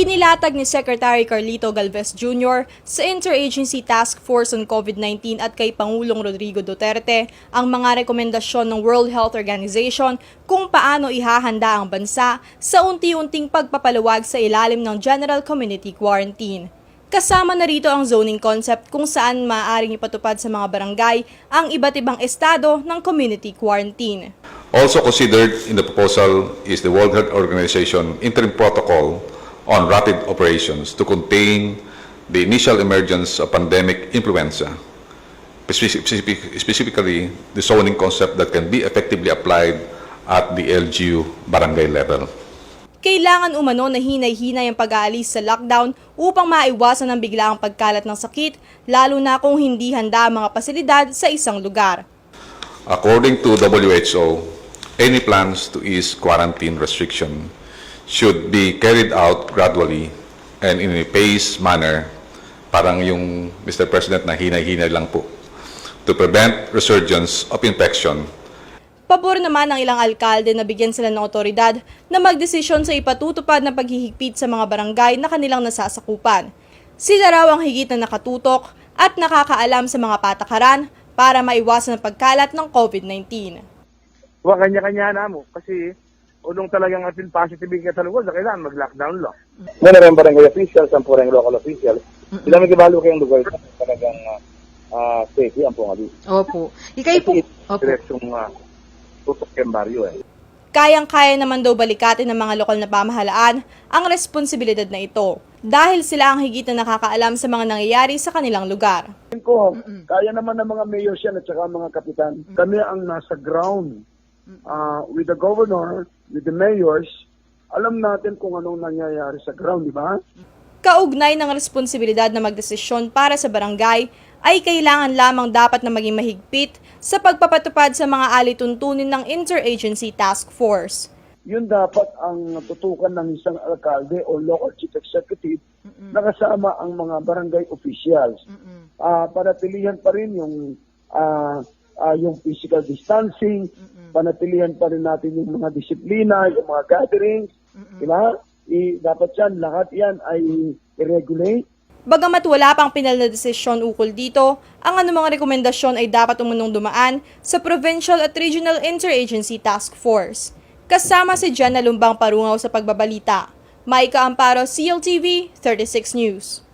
Inilatag ni Secretary Carlito Galvez Jr. sa Interagency Task Force on COVID-19 at kay Pangulong Rodrigo Duterte ang mga rekomendasyon ng World Health Organization kung paano ihahanda ang bansa sa unti-unting pagpapaluwag sa ilalim ng General Community Quarantine. Kasama na rito ang zoning concept kung saan maaaring ipatupad sa mga barangay ang iba't ibang estado ng community quarantine. Also considered in the proposal is the World Health Organization Interim Protocol on Rapid Operations to contain the initial emergence of pandemic influenza, specifically the zoning concept that can be effectively applied at the LGU barangay level. Kailangan umano na hinay-hinay ang pag-aalis sa lockdown upang maiwasan ang biglaang pagkalat ng sakit, lalo na kung hindi handa ang mga pasilidad sa isang lugar. According to WHO, any plans to ease quarantine restriction should be carried out gradually and in a paced manner, parang yung Mr. President na hinay-hinay lang po, to prevent resurgence of infection. Pabor naman ng ilang alkalde na bigyan sila ng otoridad na magdesisyon sa ipatutupad na paghihigpit sa mga barangay na kanilang nasasakupan. Sila raw ang higit na nakatutok at nakakaalam sa mga patakaran para maiwasan ang pagkalat ng COVID-19. Huwag kanya-kanya na mo kasi unong talagang atin positive yung katalungan na kailangan mag-lockdown lang. Meron rin barangay officials, ang purang local officials. Sila may kibalo kayong lugar na talagang safe ang pungali. Opo. Ikay po. Opo. Direksyong tutok yung baryo eh. Kayang-kaya naman daw balikatin ng mga lokal na pamahalaan ang responsibilidad na ito dahil sila ang higit na nakakaalam sa mga nangyayari sa kanilang lugar. Kaya naman ng mga mayors yan at saka mga kapitan. Kami ang nasa ground with the governor, with the mayors. Alam natin kung anong nangyayari sa ground, di ba? Kaugnay ng responsibilidad na magdesisyon para sa barangay ay kailangan lamang dapat na maging mahigpit sa pagpapatupad sa mga alituntunin ng Interagency Task Force. Yun dapat ang tutukan ng isang alkalde o local chief executive na kasama ang mga barangay officials. Panatilihan pa rin yung physical distancing, panatilihan pa rin natin yung mga disiplina, yung mga gatherings, diba? Dapat yan, lahat yan ay i-regulate. Bagamat wala pang pinal na desisyon ukol dito, ang anumang rekomendasyon ay dapat umunong dumaan sa Provincial at Regional Interagency Task Force. Kasama si Jenna Lumbang Parungaw sa pagbabalita. Maika Amparo, CLTV, 36 News.